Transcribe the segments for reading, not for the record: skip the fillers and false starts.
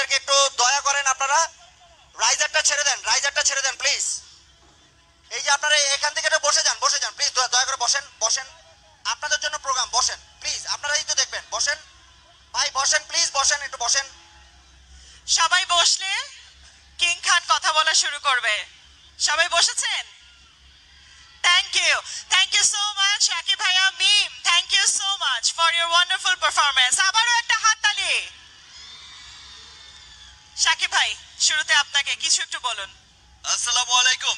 আমাদেরকে একটু দয়া করেন, আপনারা রাইজারটা ছেড়ে দেন প্লিজ। এই যে আপনারা এখান থেকে বসে যান প্লিজ, দয়া করে বসেন। আপনাদের জন্য প্রোগ্রাম, বসেন প্লিজ, আপনারাই তো দেখবেন, বসেন ভাই, বসেন প্লিজ, একটু বসেন। সবাই বসলে কিং খান কথা বলা শুরু করবে। সবাই বসেছেন? Thank you so much Shakib ভাইয়া, Mim, thank you so much for your wonderful performance. আবারও একটা হাততালি। শাকিব ভাই, শুরুতে আপনাকে কিছু একটু বলুন। আসসালামু আলাইকুম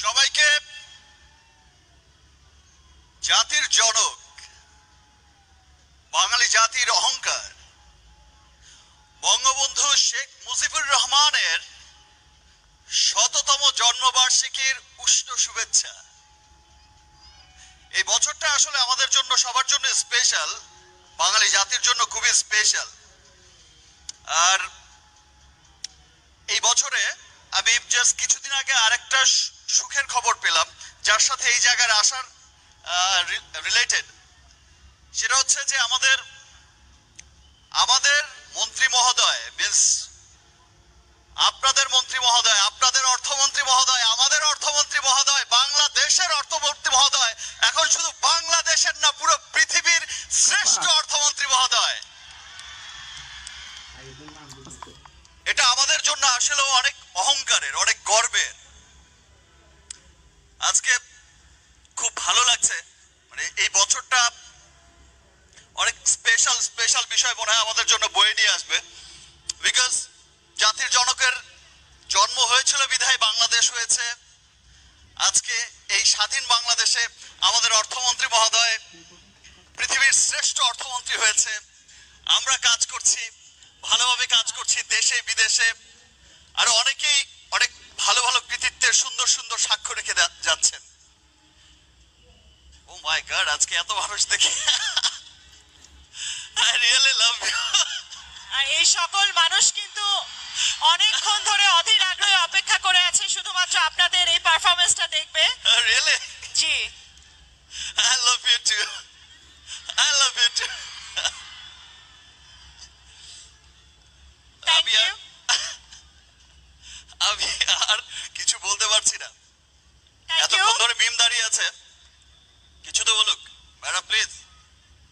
সবাইকে। জাতির জনক, বাঙালি জাতির অহংকার বঙ্গবন্ধু শেখ মুজিবুর রহমানের ১০০তম জন্মবার্ষিকীর উষ্ণ শুভেচ্ছা। এই বছরটা আসলে আমাদের জন্য, সবার জন্য স্পেশাল, বাঙালি জাতির জন্য খুবই স্পেশাল। আর এই বছরে আমি জাস্ট কিছুদিন আগে আরেকটা সুখের খবর পেলাম, যার সাথে এই জায়গায় আসার রিলেটেড। সেটা হচ্ছে যে আমাদের মন্ত্রী মহোদয়, আপনাদের মন্ত্রী মহোদয়, আপনাদের অর্থমন্ত্রী মহোদয়, আমাদের অর্থমন্ত্রী মহোদয়, বাংলাদেশের অর্থমন্ত্রী মহোদয়, এখন শুধু বাংলাদেশের না, পুরো পৃথিবীর শ্রেষ্ঠ অর্থমন্ত্রী মহোদয়। এটা আমাদের জন্য আসলে অনেক অহংকারের, অনেক গর্বের। আজকে খুব ভালো লাগছে, মানে এই বছরটা অনেক স্পেশাল বিষয় মনে হয় আমাদের জন্য বয়ে নিয়ে আসবে। বিকজ জাতির জনকের জন্ম হয়েছিল বিধায় বাংলাদেশ হয়েছে। আজকে এই স্বাধীন বাংলাদেশে আমাদের অর্থমন্ত্রী মহোদয় পৃথিবীর শ্রেষ্ঠ অর্থমন্ত্রী হয়েছে। আমরা কাজ করছি, ভালোভাবে কাজ করছি দেশে বিদেশে, আর অনেকেই অনেক ভালো ভালো কৃতিত্বের সুন্দর সুন্দর সাক্ষ্য রেখে যাচ্ছেন। ও মাই গড, আজকে এত মানুষ দেখে I really love you. এই সকল মানুষ কিন্তু অনেকক্ষণ ধরে অধীর আগ্রহে অপেক্ষা করে আছে শুধুমাত্র আপনাদের এই পারফরমেন্সটা দেখবে। Really? জি, I love you too. I love you too. Thank you. আমি আর কিছু বলতে পারছি না, থ্যাংক ইউ। এতক্ষণ ধরে মিম দাঁড়িয়ে আছে, কিছু তো বলুক ম্যাডাম প্লিজ।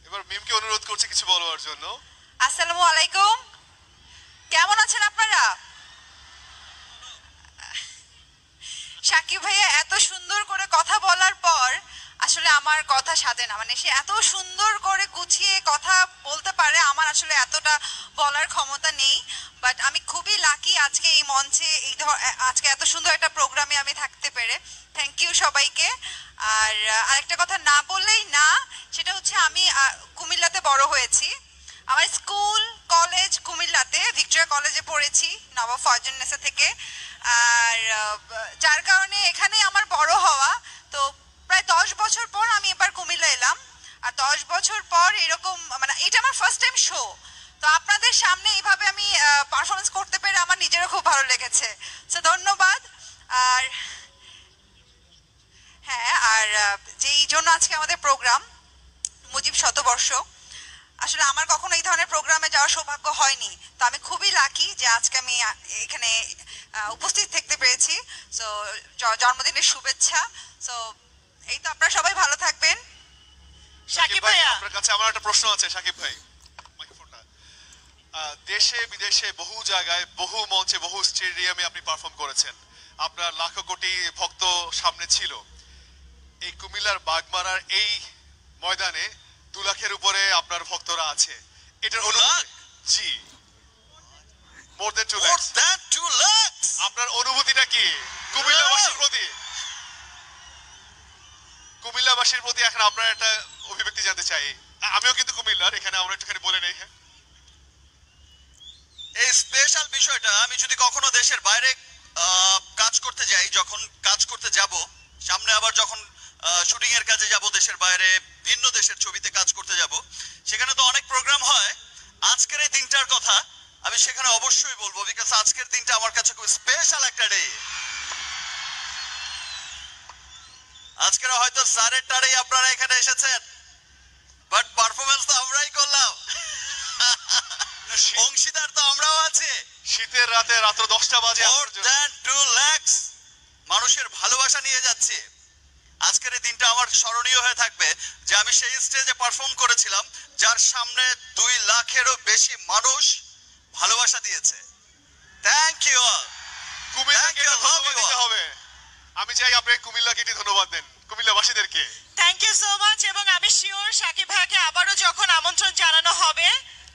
এবার মিমকে অনুরোধ করছি কিছু বলার জন্য। আসসালামু আলাইকুম, কেমন আছেন আপনারা? শাকিব ভাইয়া এত সুন্দর করে কথা বলার পর আসলে আমার কথা সাধে না, মানে সে এত সুন্দর করে গুছিয়ে কথা বলতে পারে, আমার আসলে এতটা বলার ক্ষমতা নেই। বাট আমি খুবই লাকি আজকে এই মঞ্চে আজকে এত সুন্দর একটা প্রোগ্রামে আমি থাকতে পেরে। থ্যাংক ইউ সবাইকে। আর আরেকটা কথা না বললেই না, সেটা হচ্ছে আমি কুমিল্লাতে বড় হয়েছি। আমার স্কুল কলেজ কুমিল্লাতে, ভিক্টোরিয়া কলেজে পড়েছি নবাব ফয়জুন্নেসা থেকে। আর যার কারণে এখানে আমার বড় হওয়া। তো প্রায় 10 বছর পর আমি এবার কুমিল্লা এলাম, আর 10 বছর পর এরকম, মানে এটা আমার ফার্স্ট টাইম শো। তো আপনাদের সামনে এইভাবে আমি পারফরমেন্স করতে পেরে আমার নিজেরও খুব ভালো লেগেছে। সো ধন্যবাদ। আর হ্যাঁ, আর যেই জন্য আজকে আমাদের প্রোগ্রাম মুজিব শতবর্ষ, আসলে আমার কখনো এই ধরনের প্রোগ্রামে যাওয়ার সৌভাগ্য হয়নি। তো আমি খুবই লাকি যে আজকে আমি এখানে উপস্থিত থাকতে পেরেছি। সো জন্মদিনের শুভেচ্ছা। সো এই তো, আপনারা সবাই ভালো থাকবেন। শাকিব ভাইয়া, আপনার কাছে আমার একটা প্রশ্ন আছে। শাকিব ভাই, মাইক্রোফোনটা। দেশে বিদেশে বহু জায়গায়, বহু মঞ্চে, বহু স্টেডিয়ামে আপনি পারফর্ম করেছেন, আপনার লাখো কোটি ভক্ত সামনে ছিল। এই কুমিল্লার বাগমারার এই ময়দানে 2 লাখের উপরে আপনার ভক্তরা আছে। এটার অনুভূতি? জি, মোর দ্যান 2 লাখ। আপনার অনুভূতিটা কি কুমিল্লাবাসীর প্রতি? কুমিল্লাবাসীর প্রতি এখন আপনার একটা অভিব্যক্তি জানতে চাই। আমিও কিন্তু কুমিল্লার, এখানে আমরা একটুখানি বলে নেই। হ্যাঁ, এই স্পেশাল বিষয়টা আমি যদি কখনো দেশের বাইরে কাজ করতে যাই, যখন কাজ করতে যাব, সামনে আবার যখন শুটিং এর কাজে যাব দেশের বাইরে, ভিন্ন দেশের ছবিতে কাজ করতে যাব, সেখানে তো অনেক প্রোগ্রাম হয়। আজকের এই দিনটার কথা আমি সেখানে অবশ্যই বলবো, বিকজ আজকের দিনটা আমার কাছে খুব স্পেশাল একটা ডে। আজকের হয়তো সাড়ে টারেই আপনারা এখানে এসেছেন, বাট পারফরমেন্স তো আমরাই করলাম। শীতের রাতে রাত্র 10টা বাজে মোর আপনার জন্য- দ্যান 2 লাখ মানুষের ভালোবাসা নিয়ে যাচ্ছি। আজকের এই দিনটা আমার স্মরণীয় হয়ে থাকবে যে আমি সেই স্টেজে পারফর্ম করেছিলাম যার সামনে 2 লাখেরও বেশি মানুষ ভালোবাসা দিয়েছে। Thank you all. কুমিল্লাকে Thank you, ধন্যবাদ love you দিতে all. হবে। আমি চাই আপনি কুমিল্লাকে একটি ধন্যবাদ দেন, কুমিল্লাবাসীদেরকে। Thank you so much. এবং আমি শিওর সাকিব ভাইকে আবারও যখন আমন্ত্রণ জানানো হবে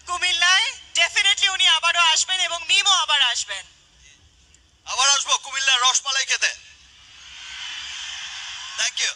কুমিল্লায়, ডেফিনেটলি উনি আবারও আসবেন এবং মিমও আবার আসবেন। আবার আসবো কুমিল্লার রসমালাই খেতে। Thank you.